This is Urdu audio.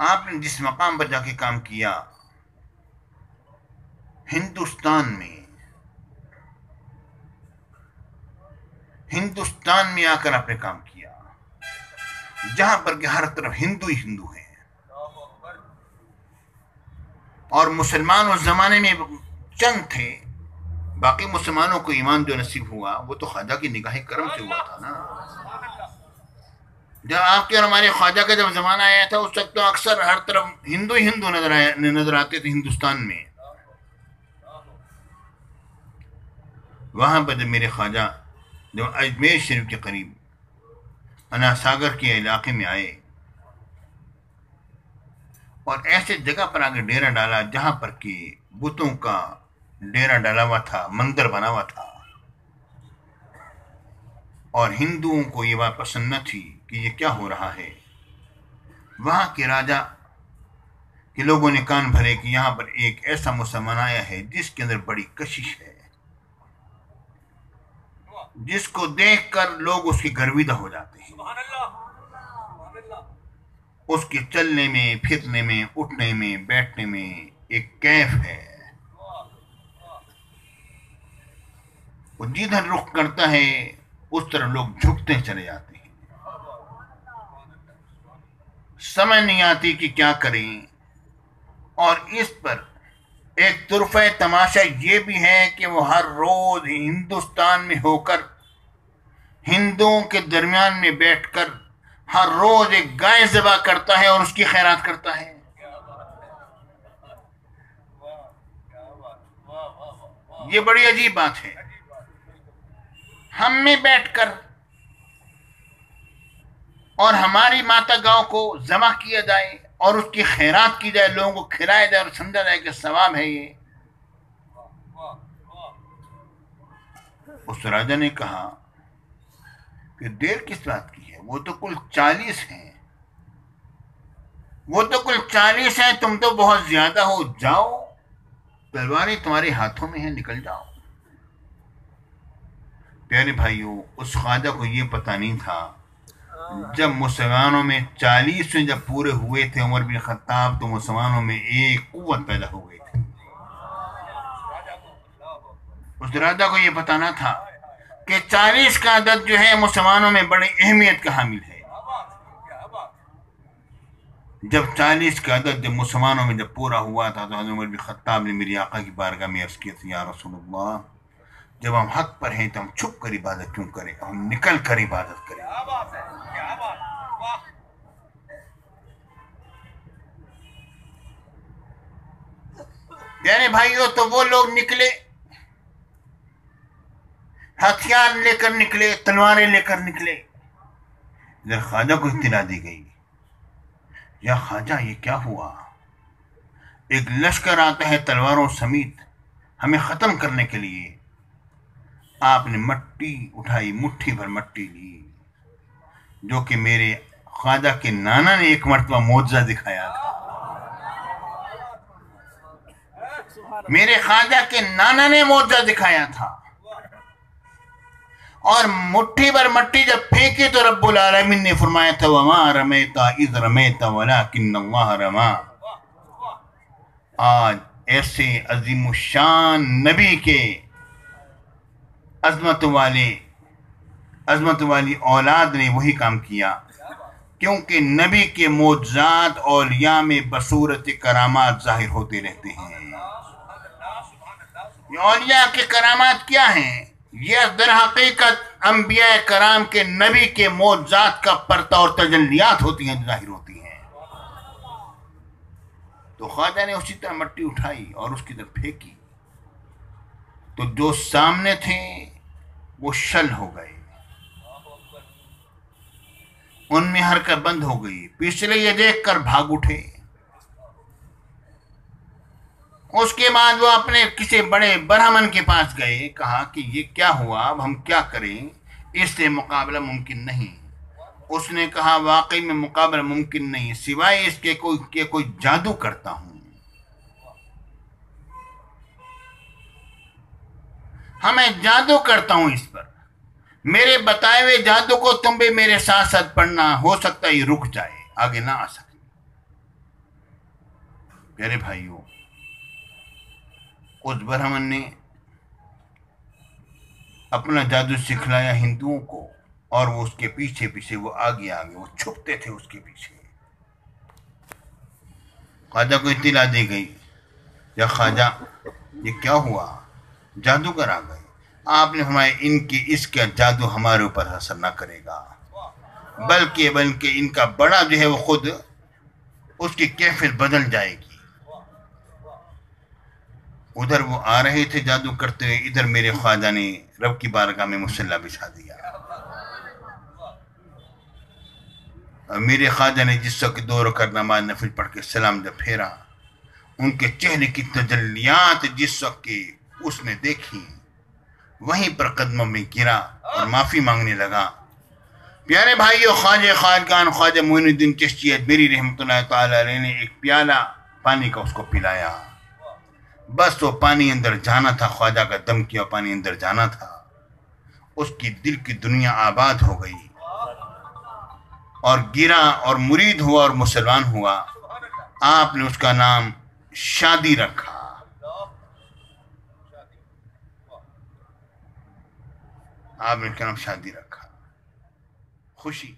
آپ نے جس مقام پر جا کے کام کیا ہندوستان میں آ کر آپ نے کام کیا، جہاں پر کہ ہر طرف ہندو ہی ہندو ہیں، اور مسلمان اس زمانے میں چند تھے، باقی مسلمانوں کو ایمان جو نصیب ہوا وہ تو خواجہ کی نگاہ کرم سے ہوا تھا نا۔ جب آپ کے اور ہمارے خواجہ کا جب زمانہ آیا تھا اس وقت تو اکثر ہر طرف ہندو ہی ہندو نظر آتے تھے ہندوستان میں۔ وہاں پر جب میرے خواجہ جب اجمیر شریف کے قریب انا ساگر کے علاقے میں آئے اور ایسے جگہ پر آگے ڈیرا ڈالا جہاں پر کہ بتوں کا ڈیرا ڈالا ہوا تھا، مندر بنا ہوا تھا، اور ہندوؤں کو یہ بات پسند نہ تھی کہ یہ کیا ہو رہا ہے، وہاں کے راجا کے لوگوں نے کان بھرے کہ یہاں پر ایک ایسا مسلمان آیا ہے جس کے اندر بڑی کشش ہے، جس کو دیکھ کر لوگ اس کی گرویدہ ہو جاتے ہیں، اس کے چلنے میں، پھرنے میں، اٹھنے میں، بیٹھنے میں ایک کیف ہے، وہ جدھر رخ کرتا ہے اس طرح لوگ جھکتے چلے جاتے ہیں، سمجھ نہیں آتی کہ کیا کریں۔ اور اس پر ایک طرفہ تماشا یہ بھی ہے کہ وہ ہر روز ہندوستان میں ہو کر ہندوؤں کے درمیان میں بیٹھ کر ہر روز ایک گائے ذبح کرتا ہے اور اس کی خیرات کرتا ہے۔ یہ بڑی عجیب بات ہے، ہم میں بیٹھ کر اور ہماری ماتا گاؤں کو ذبح کیا جائے اور اس کی خیرات کی جائے، لوگوں کو کھلایا جائے اور سمجھا جائے کہ ثواب ہے یہ۔ اس راجا نے کہا کہ دیر کس بات کی ہے، وہ تو کل 40 ہیں، وہ تو کل 40 ہیں، تم تو بہت زیادہ ہو، جاؤ تلواریں تمہارے ہاتھوں میں ہیں، نکل جاؤ۔ پیارے بھائیوں، اس خواجہ کو یہ پتہ نہیں تھا جب مسلمانوں میں 40 جب پورے ہوئے تھے عمر بن خطاب تو مسلمانوں میں ایک قوت پیدا ہو گئی تھی۔ اس راجہ کو یہ پتہ نہ تھا کہ 40 کا عدد جو ہے مسلمانوں میں بڑی اہمیت کا حامل ہے۔ جب 40 کا عدد جب مسلمانوں میں جب پورا ہوا تھا تو حضرت عمر بن خطاب نے میری آقا کی بارگاہ میں عرض کیا تھا، یا رسول اللہ، جب ہم حق پر ہیں تو ہم چھپ کر عبادت کیوں کریں، ہم نکل کر عبادت کریں۔ پیارے بھائیوں، تو وہ لوگ نکلے، ہتھیار لے کر نکلے، تلواریں لے کر نکلے۔ ادھر خواجہ کو اطلاع دی گئی، یا خواجہ یہ کیا ہوا، ایک لشکر آتا ہے تلواروں سمیت ہمیں ختم کرنے کے لیے۔ آپ نے مٹی اٹھائی، مٹھی بھر مٹی لی، جو کہ میرے خواجہ کے نانا نے ایک مرتبہ معجزہ دکھایا تھا۔ میرے خواجہ کے نانا نے معجزہ دکھایا تھا، اور مٹھی بھر مٹی جب پھینکی تو رب العالمین نے فرمایا تھا، وَمَا رَمَيْتَ إِذْ رَمَيْتَ وَلَكِنَّ اللَّهَ رَمَا۔ آج ایسے عظیم الشان نبی کے عظمت والی اولاد نے وہی کام کیا، کیونکہ نبی کے معجزات اولیاء میں بصورت کرامات ظاہر ہوتے رہتے ہیں۔ یہ اولیاء کے کرامات کیا ہیں؟ یہ در حقیقت انبیاء کرام کے نبی کے معجزات کا پرتہ اور تجلیات ہوتی ہیں، ظاہر ہوتی ہیں۔ تو خواجہ نے اسی طرح مٹی اٹھائی اور اس کی طرف پھینکی، تو جو سامنے تھے وہ شل ہو گئے، ان میں حرکت بند ہو گئی، پچھلے یہ دیکھ کر بھاگ اٹھے۔ اس کے بعد وہ اپنے کسی بڑے برہمن کے پاس گئے، کہا کہ یہ کیا ہوا، اب ہم کیا کریں، اس سے مقابلہ ممکن نہیں۔ اس نے کہا واقعی میں مقابلہ ممکن نہیں، سوائے اس کے کوئی جادو کرتا ہوں، میں جادو کرتا ہوں اس پر، میرے بتائے ہوئے جادو کو تم بھی میرے ساتھ ساتھ پڑھنا، ہو سکتا ہے یہ رک جائے، آگے نہ آ سکے۔ پیارے بھائیوں، اس برہمن نے اپنا جادو سکھلایا ہندوؤں کو، اور وہ اس کے پیچھے پیچھے وہ آگے آگے وہ چھپتے تھے اس کے پیچھے۔ خواجہ کو اطلاع دی گئی، یا خواجہ یہ کیا ہوا، جادوگر آ گئے۔ آپ نے فرمایا اس کا جادو ہمارے اوپر اثر نہ کرے گا، بلکہ ان کا بڑا جو ہے وہ خود اس کی کیفیت بدل جائے گی۔ ادھر وہ آ رہے تھے جادو کرتے ہوئے، ادھر میرے خواجہ نے رب کی بارگاہ میں مصلی بچھا دیا، اور میرے خواجہ نے جس وقت 2 رکعت نماز نفل پڑھ کے سلام جب پھیرا، ان کے چہرے کی تجلیات جس وقت کی اس نے دیکھی، وہیں پر قدموں میں گرا اور معافی مانگنے لگا۔ پیارے بھائیو، خواجہ خواجگان خواجہ معین الدین چشتی اجمیری رحمۃ اللہ تعالی علیہ نے ایک پیالہ پانی کا اس کو پلایا، بس وہ پانی اندر جانا تھا، خواجہ کا دم کیا پانی اندر جانا تھا، اس کی دل کی دنیا آباد ہو گئی، اور گرا اور مرید ہوا اور مسلمان ہوا۔ آپ نے اس کا نام شادی رکھا۔ آپ نے اس کا نام شادی رکھا، خوشی۔